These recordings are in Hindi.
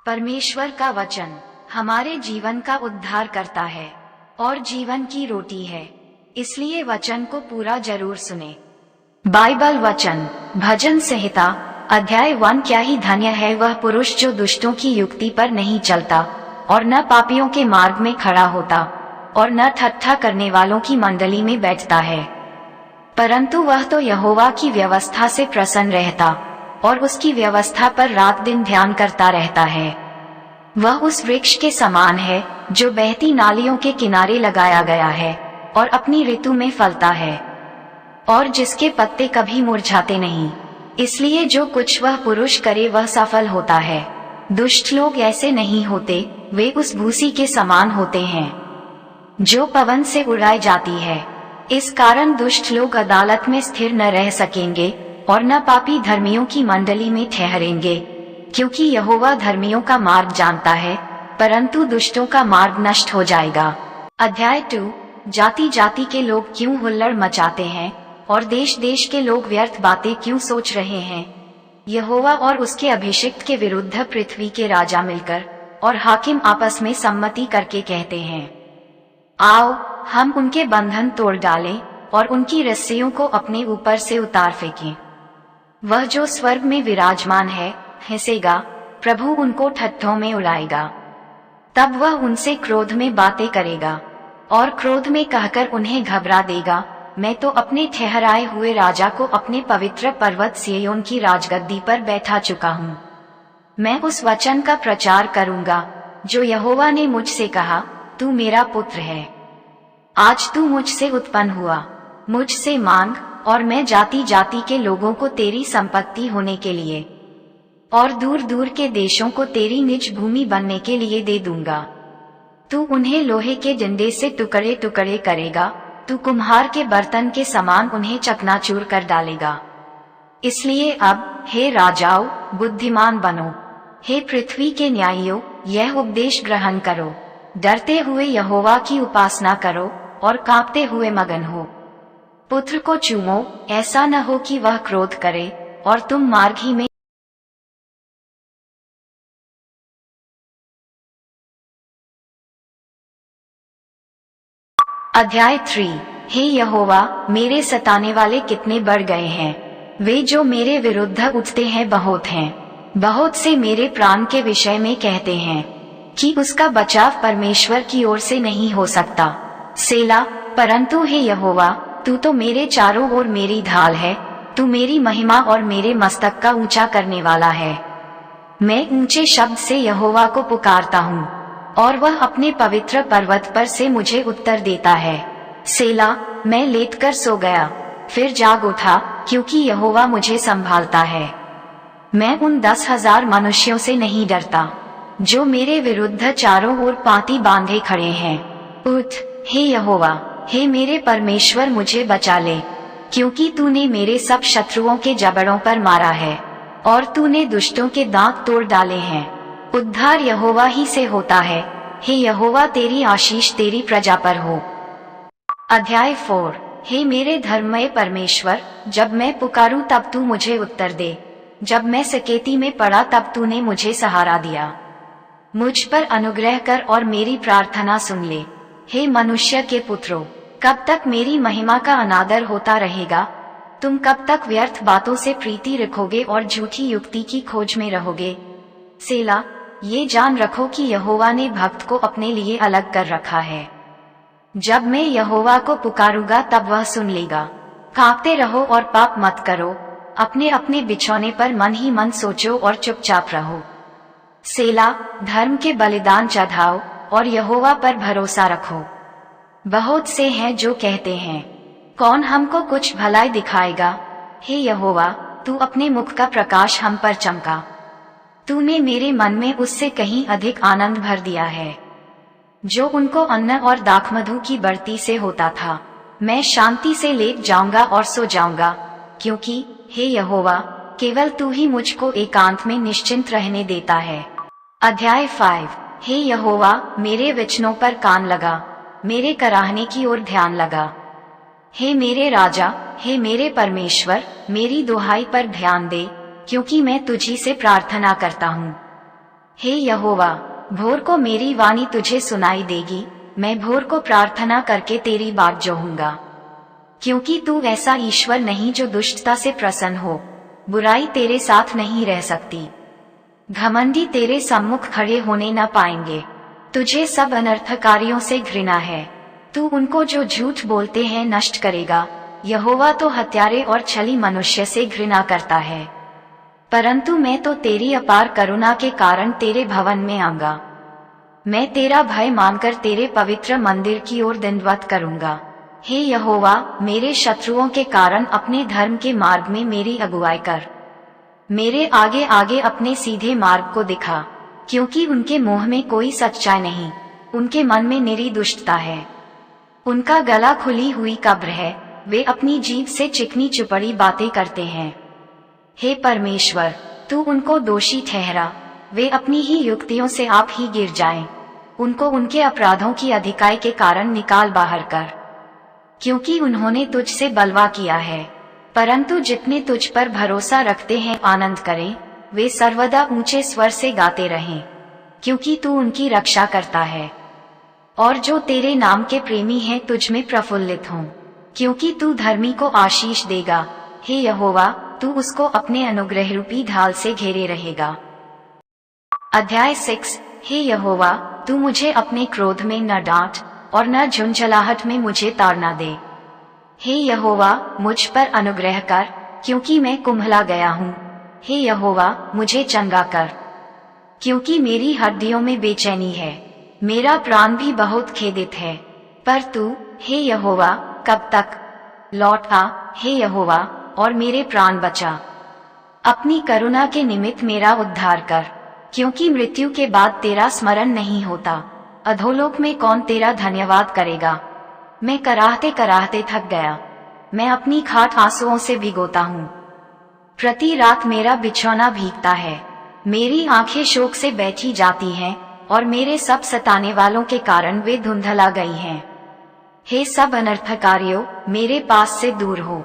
परमेश्वर का वचन हमारे जीवन का उद्धार करता है और जीवन की रोटी है, इसलिए वचन को पूरा जरूर सुने। बाइबल वचन भजन संहिता अध्याय 1। क्या ही धन्य है वह पुरुष जो दुष्टों की युक्ति पर नहीं चलता और न पापियों के मार्ग में खड़ा होता और न ठट्ठा करने वालों की मंडली में बैठता है, परंतु वह तो यहोवा की व्यवस्था से प्रसन्न रहता और उसकी व्यवस्था पर रात दिन ध्यान करता रहता है। वह उस वृक्ष के समान है जो बहती नालियों के किनारे लगाया गया है और अपनी ऋतु में फलता है और जिसके पत्ते कभी मुरझाते नहीं। इसलिए जो कुछ वह पुरुष करे वह सफल होता है। दुष्ट लोग ऐसे नहीं होते, वे उस भूसी के समान होते हैं जो पवन से उड़ाई जाती है। इस कारण दुष्ट लोग अदालत में स्थिर न रह सकेंगे और न पापी धर्मियों की मंडली में ठहरेंगे, क्योंकि यहोवा धर्मियों का मार्ग जानता है, परंतु दुष्टों का मार्ग नष्ट हो जाएगा। अध्याय 2। जाति जाति के लोग क्यों हुल्लड़ मचाते हैं और देश देश के लोग व्यर्थ बातें क्यों सोच रहे हैं। यहोवा और उसके अभिषिक्त के विरुद्ध पृथ्वी के राजा मिलकर और हाकिम आपस में सम्मति करके कहते हैं, आओ हम उनके बंधन तोड़ डालें और उनकी रस्सियों को अपने ऊपर से उतार फेंकें। वह जो स्वर्ग में विराजमान है हंसेगा, प्रभु उनको ठट्ठों में उड़ाएगा। तब वह उनसे क्रोध में बातें करेगा और क्रोध में कहकर उन्हें घबरा देगा। मैं तो अपने ठहराए हुए राजा को अपने पवित्र पर्वत सिय्योन की राजगद्दी पर बैठा चुका हूँ। मैं उस वचन का प्रचार करूँगा जो यहोवा ने मुझसे कहा, तू मेरा पुत्र है, आज तू मुझसे उत्पन्न हुआ। मुझसे मांग और मैं जाति जाति के लोगों को तेरी संपत्ति होने के लिए और दूर दूर के देशों को तेरी निज भूमि बनने के लिए दे दूंगा। तू उन्हें लोहे के डंडे से टुकड़े टुकड़े करेगा, तू कुम्हार के बर्तन के समान उन्हें चकनाचूर कर डालेगा। इसलिए अब हे राजाओं बुद्धिमान बनो, हे पृथ्वी के न्यायियों यह उपदेश ग्रहण करो। डरते हुए यहोवा की उपासना करो और कांपते हुए मगन हो। पुत्र को चूमो, ऐसा न हो कि वह क्रोध करे और तुम मार्ग ही में। अध्याय 3। हे यहोवा मेरे सताने वाले कितने बढ़ गए हैं, वे जो मेरे विरुद्ध उठते हैं बहुत हैं। बहुत से मेरे प्राण के विषय में कहते हैं कि उसका बचाव परमेश्वर की ओर से नहीं हो सकता। सेला। परंतु हे यहोवा तू तो मेरे चारों ओर मेरी ढाल है, तू मेरी महिमा और मेरे मस्तक का ऊंचा करने वाला है। मैं ऊंचे शब्द से यहोवा को पुकारता हूँ और वह अपने पवित्र पर्वत पर से मुझे उत्तर देता है। सेला। मैं लेटकर सो गया, फिर जाग उठा, क्योंकि यहोवा मुझे संभालता है। मैं उन 10,000 मनुष्यों से नहीं डरता जो मेरे विरुद्ध चारों ओर पांति बांधे खड़े हैं। उठ हे यहोवा, हे मेरे परमेश्वर मुझे बचा ले, क्योंकि तूने मेरे सब शत्रुओं के जबड़ों पर मारा है और तूने दुष्टों के दांत तोड़ डाले हैं। उद्धार यहोवा ही से होता है। हे यहोवा तेरी आशीष तेरी प्रजा पर हो। अध्याय 4। हे मेरे धर्ममय परमेश्वर, जब मैं पुकारूं तब तू मुझे उत्तर दे। जब मैं सकेती में पड़ा तब तूने मुझे सहारा दिया। मुझ पर अनुग्रह कर और मेरी प्रार्थना सुन ले। हे मनुष्य के पुत्रों, कब तक मेरी महिमा का अनादर होता रहेगा। तुम कब तक व्यर्थ बातों से प्रीति रखोगे और झूठी युक्ति की खोज में रहोगे। सेला। ये जान रखो कि यहोवा ने भक्त को अपने लिए अलग कर रखा है। जब मैं यहोवा को पुकारूंगा तब वह सुन लेगा। कांपते रहो और पाप मत करो, अपने अपने बिछौने पर मन ही मन सोचो और चुपचाप रहो। सेला। धर्म के बलिदान चढ़ाओ और यहोवा पर भरोसा रखो। बहुत से हैं जो कहते हैं, कौन हमको कुछ भलाई दिखाएगा। हे यहोवा, तू अपने मुख का प्रकाश हम पर चमका। तूने मेरे मन में उससे कहीं अधिक आनंद भर दिया है जो उनको अन्न और दाखमधु की बढ़ती से होता था। मैं शांति से लेट जाऊंगा और सो जाऊंगा, क्योंकि हे यहोवा केवल तू ही मुझको एकांत में निश्चिंत रहने देता है। अध्याय 5। हे यहोवा मेरे वचनों पर कान लगा, मेरे कराहने की ओर ध्यान लगा। हे मेरे राजा, हे मेरे परमेश्वर, मेरी दुहाई पर ध्यान दे, क्योंकि मैं तुझी से प्रार्थना करता हूँ। हे यहोवा, भोर को मेरी वाणी तुझे सुनाई देगी, मैं भोर को प्रार्थना करके तेरी बाट जोहूंगा। क्योंकि तू ऐसा ईश्वर नहीं जो दुष्टता से प्रसन्न हो, बुराई तेरे साथ नहीं रह सकती। घमंडी तेरे सम्मुख खड़े होने न पाएंगे। तुझे सब अनर्थकारियों से घृणा है। तू उनको जो झूठ बोलते हैं नष्ट करेगा। यहोवा तो हत्यारे और छली मनुष्य से घृणा करता है। परंतु मैं तो तेरी अपार करुणा के कारण तेरे भवन में आऊंगा। मैं तेरा भय मानकर तेरे पवित्र मंदिर की ओर दंडवत करूंगा। हे यहोवा, मेरे शत्रुओं के कारण अपने धर्म के मार्ग में मेरी अगुवाई कर। मेरे आगे आगे अपने सीधे मार्ग को दिखा, क्योंकि उनके मुंह में कोई सच्चाई नहीं, उनके मन में निरी दुष्टता है। उनका गला खुली हुई कब्र है, वे अपनी जीभ से चिकनी चुपड़ी बातें करते हैं। हे परमेश्वर, तू उनको दोषी ठहरा, वे अपनी ही युक्तियों से आप ही गिर जाएं। उनको उनके अपराधों की अधिकाई के कारण निकाल बाहर कर, क्योंकि उन्होंने तुझसे बलवा किया है। परंतु जितने तुझ पर भरोसा रखते हैं आनंद करें, वे सर्वदा ऊंचे स्वर से गाते रहें, क्योंकि तू उनकी रक्षा करता है। और जो तेरे नाम के प्रेमी हैं तुझ में प्रफुल्लित हों, क्योंकि तू धर्मी को आशीष देगा। हे यहोवा, तू उसको अपने अनुग्रह रूपी ढाल से घेरे रहेगा। अध्याय 6। हे यहोवा, तू मुझे अपने क्रोध में न डांट और न झुंझलाहट में मुझे ताड़ना दे। हे यहोवा, मुझ पर अनुग्रह कर, क्योंकि मैं कुम्हला गया हूँ। हे यहोवा, मुझे चंगा कर, क्योंकि मेरी हड्डियों में बेचैनी है, मेरा प्राण भी बहुत खेदित है। पर तू, हे यहोवा, कब तक? लौट आ, हे यहोवा, और मेरे प्राण बचा। अपनी करुणा के निमित्त मेरा उद्धार कर, क्योंकि मृत्यु के बाद तेरा स्मरण नहीं होता। अधोलोक में कौन तेरा धन्यवाद करेगा? मैं कराहते कराहते थक गया, मैं अपनी खाट आंसुओं से भिगोता हूँ। प्रति रात मेरा बिछौना भीगता है, मेरी आंखें शोक से बैठी जाती हैं, और मेरे सब सताने वालों के कारण वे धुंधला गई हैं। हे सब अनर्थकारियों, मेरे पास से दूर हो,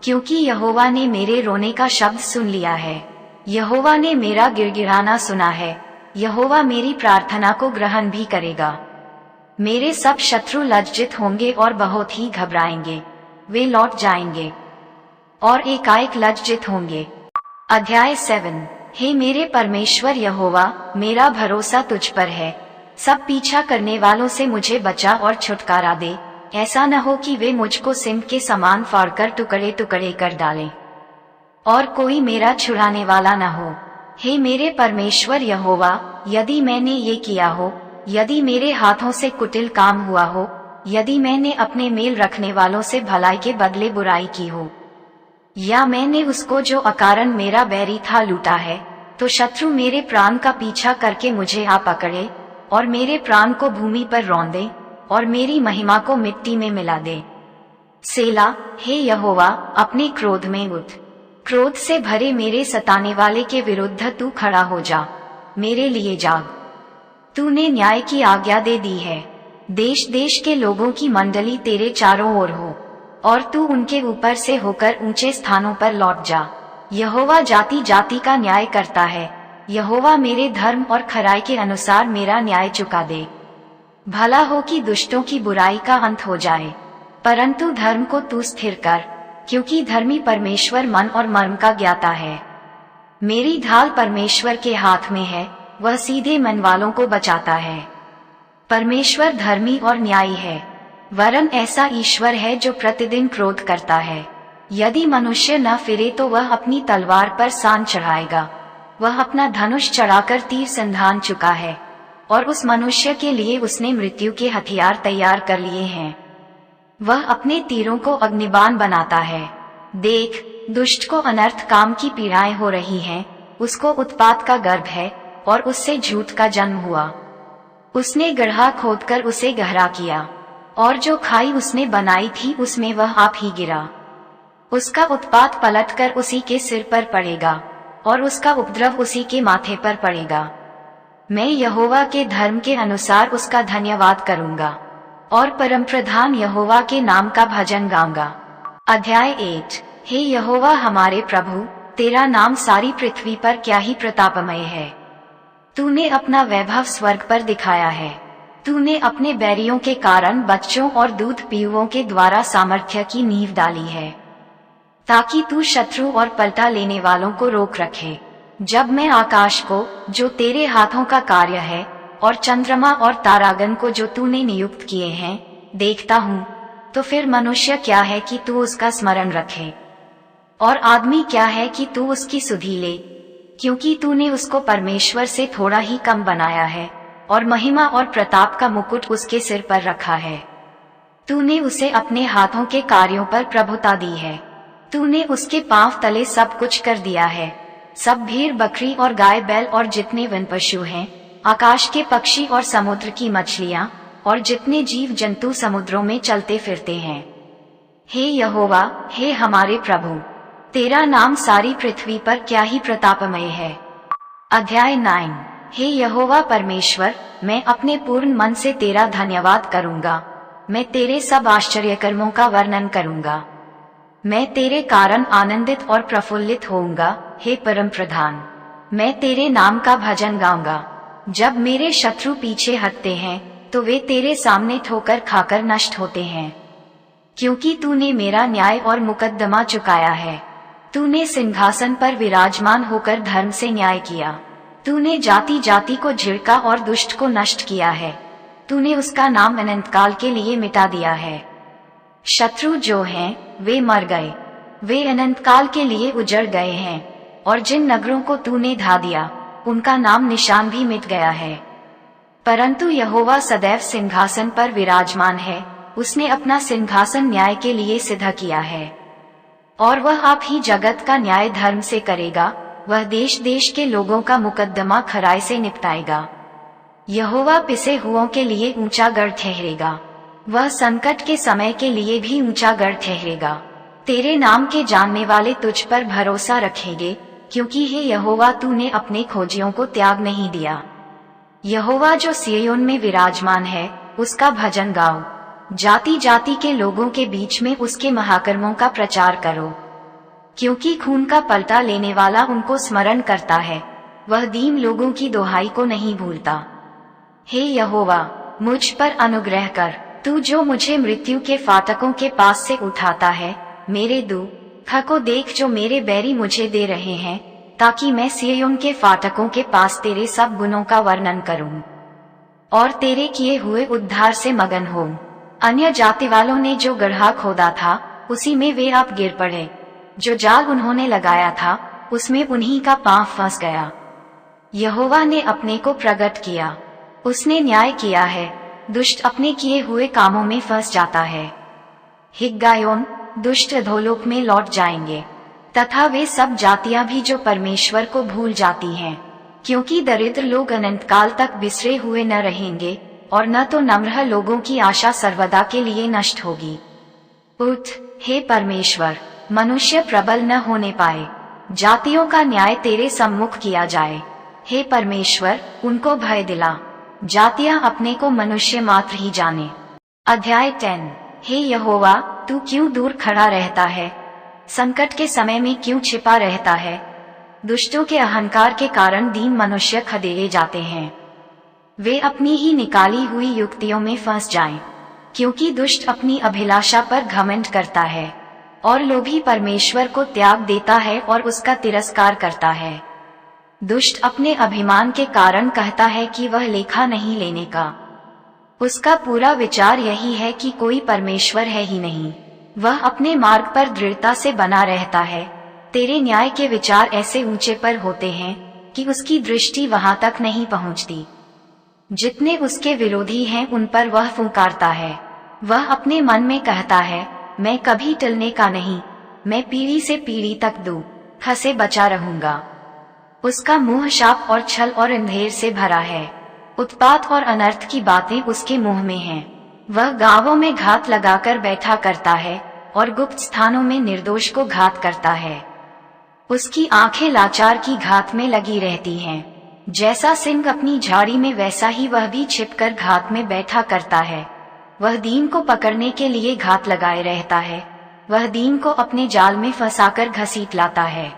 क्योंकि यहोवा ने मेरे रोने का शब्द सुन लिया है। यहोवा ने मेरा गिड़गिड़ाना सुना है। यहोवा मेरी प्रार्थना को ग्रहण भी करेगा। मेरे सब शत्रु लज्जित होंगे और बहुत ही घबराएंगे, वे लौट जाएंगे और एकाएक लज्जित होंगे। अध्याय 7। हे मेरे परमेश्वर यहोवा, मेरा भरोसा तुझ पर है। सब पीछा करने वालों से मुझे बचा और छुटकारा दे। ऐसा न हो कि वे मुझको सिंह के समान फाड़कर टुकड़े टुकड़े कर डालें, और कोई मेरा छुड़ाने वाला न हो। हे मेरे परमेश्वर यहोवा, यदि मैंने ये किया हो, यदि मेरे हाथों से कुटिल काम हुआ हो, यदि मैंने अपने मेल रखने वालों से भलाई के बदले बुराई की हो, या मैंने उसको जो अकारण मेरा बैरी था लूटा है, तो शत्रु मेरे प्राण का पीछा करके मुझे आ पकड़े और मेरे प्राण को भूमि पर रौंदे और मेरी महिमा को मिट्टी में मिला दे। सेला। हे यहोवा, अपने क्रोध में उठ, क्रोध से भरे मेरे सताने वाले के विरुद्ध तू खड़ा हो जा, मेरे लिए जाग। तूने न्याय की आज्ञा दे दी है। देश देश के लोगों की मंडली तेरे चारों ओर हो, और तू उनके ऊपर से होकर ऊंचे स्थानों पर लौट जा। यहोवा जाति जाति का न्याय करता है। यहोवा मेरे धर्म और खराई के अनुसार मेरा न्याय चुका दे। भला हो कि दुष्टों की बुराई का अंत हो जाए, परंतु धर्म को तू स्थिर कर, क्योंकि धर्मी परमेश्वर मन और मर्म का ज्ञाता है। मेरी ढाल परमेश्वर के हाथ में है, वह सीधे मन वालों को बचाता है। परमेश्वर धर्मी और न्यायी है, वरन ऐसा ईश्वर है जो प्रतिदिन क्रोध करता है। यदि मनुष्य न फिरे तो वह अपनी तलवार पर सान चढ़ाएगा। वह अपना धनुष चढ़ाकर तीर संधान चुका है, और उस मनुष्य के लिए उसने मृत्यु के हथियार तैयार कर लिए हैं। वह अपने तीरों को अग्निबाण बनाता है। देख, दुष्ट को अनर्थ काम की पीड़ाएं हो रही हैं, उसको उत्पात का गर्भ है और उससे झूठ का जन्म हुआ। उसने गड्ढा खोदकर उसे गहरा किया, और जो खाई उसने बनाई थी उसमें वह आप ही गिरा। उसका उत्पात पलटकर उसी के सिर पर पड़ेगा, और उसका उपद्रव उसी के माथे पर पड़ेगा। मैं यहोवा के धर्म के अनुसार उसका धन्यवाद करूंगा, और परमप्रधान यहोवा के नाम का भजन गाऊंगा। अध्याय 8। हे यहोवा हमारे प्रभु, तेरा नाम सारी पृथ्वी पर क्या ही प्रतापमय है। तूने अपना वैभव स्वर्ग पर दिखाया है। तूने अपने बैरियों के कारण बच्चों और दूध पीयुओं के द्वारा सामर्थ्य की नींव डाली है, ताकि तू शत्रु और पलटा लेने वालों को रोक रखे। जब मैं आकाश को, जो तेरे हाथों का कार्य है, और चंद्रमा और तारागण को, जो तूने नियुक्त किए हैं, देखता हूँ, तो फिर मनुष्य क्या है कि तू उसका स्मरण रखे, और आदमी क्या है कि तू उसकी सुधि ले, क्योंकि तूने उसको परमेश्वर से थोड़ा ही कम बनाया है, और महिमा और प्रताप का मुकुट उसके सिर पर रखा है। तूने उसे अपने हाथों के कार्यों पर प्रभुता दी है। तूने उसके पांव तले सब कुछ कर दिया है। सब भेड़ बकरी और गाय बैल और जितने वन पशु हैं, आकाश के पक्षी और समुद्र की मछलियां, और जितने जीव जंतु समुद्रों में चलते फिरते हैं। हे यहोवा, हे हमारे प्रभु, तेरा नाम सारी पृथ्वी पर क्या ही प्रतापमय है। अध्याय 9। हे यहोवा परमेश्वर, मैं अपने पूर्ण मन से तेरा धन्यवाद करूंगा। मैं तेरे सब आश्चर्य कर्मों का वर्णन करूंगा। मैं तेरे कारण आनंदित और प्रफुल्लित होऊंगा। हे परम प्रधान, मैं तेरे नाम का भजन गाऊंगा। जब मेरे शत्रु पीछे हटते हैं, तो वे तेरे सामने ठोकर खाकर नष्ट होते हैं, क्योंकि तूने मेरा न्याय और मुकद्दमा चुकाया है। तूने सिंहासन पर विराजमान होकर धर्म से न्याय किया। तूने जाति जाति को झिड़का और दुष्ट को नष्ट किया है। तूने उसका नाम अनंतकाल के लिए मिटा दिया है। शत्रु जो हैं, वे मर गए, वे अनंतकाल के लिए उजड़ गए हैं, और जिन नगरों को तूने ढा दिया, उनका नाम निशान भी मिट गया है। परंतु यहोवा सदैव सिंहासन पर विराजमान है। उसने अपना सिंहासन न्याय के लिए सिद्ध किया है, और वह आप ही जगत का न्याय धर्म से करेगा। वह देश देश के लोगों का मुकद्दमा खराई से निपटाएगा। यहोवा पिसे हुओं के लिए ऊंचा गढ़ ठहरेगा। वह संकट के समय के लिए भी ऊंचा गढ़ ठहरेगा। तेरे नाम के जानने वाले तुझ पर भरोसा रखेंगे, क्योंकि हे यहोवा, तूने अपने खोजियों को त्याग नहीं दिया। यहोवा जो सिय्योन में विराजमान है, उसका भजन गाओ। जाति जाति के लोगों के बीच में उसके महाकर्मों का प्रचार करो, क्योंकि खून का पलटा लेने वाला उनको स्मरण करता है। वह दीन लोगों की दोहाई को नहीं भूलता। हे यहोवा, मुझ पर अनुग्रह कर। तू जो मुझे मृत्यु के फाटकों के पास से उठाता है, मेरे दुख को देख जो मेरे बैरी मुझे दे रहे हैं, ताकि मैं सिय्योन के फाटकों के पास तेरे सब गुणों का वर्णन करूं, और तेरे किए हुए उद्धार से मगन हों। अन्य जाति वालों ने जो गड्ढा खोदा था, उसी में वे आप गिर पड़े। जो जाल उन्होंने लगाया था, उसमें उन्हीं का पांव फंस गया। यहोवा ने अपने को प्रकट किया, उसने न्याय किया है। दुष्ट अपने किए हुए कामों में फंस जाता है। हिग्गायोन, दुष्ट अधोलोक में लौट जाएंगे, तथा वे सब जातियां भी जो परमेश्वर को भूल जाती हैं, क्योंकि दरिद्र लोग अनंतकाल तक बिसरे हुए न रहेंगे, और न तो नम्र लोगों की आशा सर्वदा के लिए नष्ट होगी। उठ, हे परमेश्वर, मनुष्य प्रबल न होने पाए। जातियों का न्याय तेरे सम्मुख किया जाए। हे परमेश्वर, उनको भय दिला। जातियां अपने को मनुष्य मात्र ही जाने। अध्याय 10। हे यहोवा, तू क्यों दूर खड़ा रहता है? संकट के समय में क्यों छिपा रहता है? दुष्टों के अहंकार के कारण दीन मनुष्य खदेड़े जाते हैं। वे अपनी ही निकाली हुई युक्तियों में फंस जाएं, क्योंकि दुष्ट अपनी अभिलाषा पर घमंड करता है, और लोभी परमेश्वर को त्याग देता है और उसका तिरस्कार करता है। दुष्ट अपने अभिमान के कारण कहता है कि वह लेखा नहीं लेने का। उसका पूरा विचार यही है कि कोई परमेश्वर है ही नहीं। वह अपने मार्ग पर दृढ़ता से बना रहता है। तेरे न्याय के विचार ऐसे ऊंचे पर होते हैं कि उसकी दृष्टि वहां तक नहीं पहुंचती। जितने उसके विरोधी हैं उन पर वह फुंकारता है। वह अपने मन में कहता है, मैं कभी टलने का नहीं, मैं पीढ़ी से पीढ़ी तक दुख से बचा रहूंगा। उसका मुंह शाप और छल और अंधेर से भरा है। उत्पात और अनर्थ की बातें उसके मुंह में हैं। वह गांवों में घात लगाकर बैठा करता है और गुप्त स्थानों में निर्दोष को घात करता है। उसकी आंखें लाचार की घात में लगी रहती हैं। जैसा सिंह अपनी झाड़ी में, वैसा ही वह भी छिपकर घात में बैठा करता है। वह दीन को पकड़ने के लिए घात लगाए रहता है। वह दीन को अपने जाल में फंसाकर घसीट लाता है,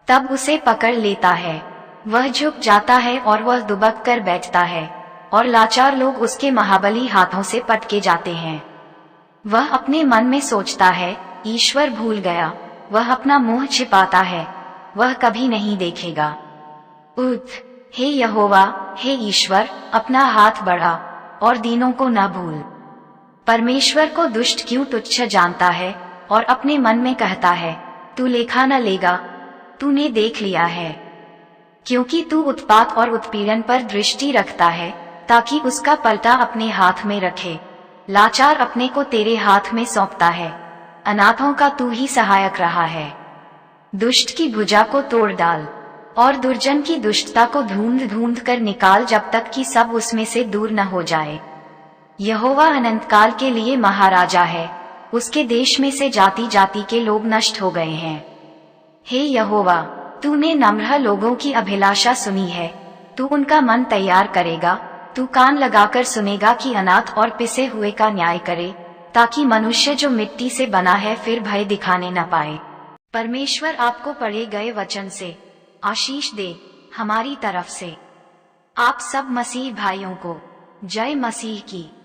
तब उसे पकड़ लेता है। वह झुक जाता है और वह दुबक कर बैठता है और लाचार लोग उसके महाबली हाथों से पटके जाते हैं। वह अपने मन में सोचता है, ईश्वर भूल गया, वह अपना मुंह छिपाता है, वह कभी नहीं देखेगा। उठ, हे यहोवा, हे ईश्वर, अपना हाथ बढ़ा और दीनों को न भूल। परमेश्वर को दुष्ट क्यों तुच्छ जानता है और अपने मन में कहता है, तू लेखा न लेगा, तूने देख लिया है। क्योंकि तू उत्पात और उत्पीड़न पर दृष्टि रखता है, ताकि उसका पलटा अपने हाथ में रखे। लाचार अपने को तेरे हाथ में सौंपता है, अनाथों का तू ही सहायक रहा है। दुष्ट की भुजा को तोड़ डाल और दुर्जन की दुष्टता को ढूंढ ढूंढ कर निकाल, जब तक कि सब उसमें से दूर न हो जाए। यहोवा अनंत काल के लिए महाराजा है, उसके देश में से जाति जाति के लोग नष्ट हो गए हैं। हे यहोवा, तूने नम्र लोगों की अभिलाषा सुनी है, तू उनका मन तैयार करेगा। तू कान लगाकर सुनेगा कि अनाथ और पिसे हुए का न्याय करे, ताकि मनुष्य जो मिट्टी से बना है फिर भय दिखाने न पाए। परमेश्वर आपको पढ़े गए वचन से आशीष दे हमारी तरफ से। आप सब मसीह भाइयों को जय मसीह की।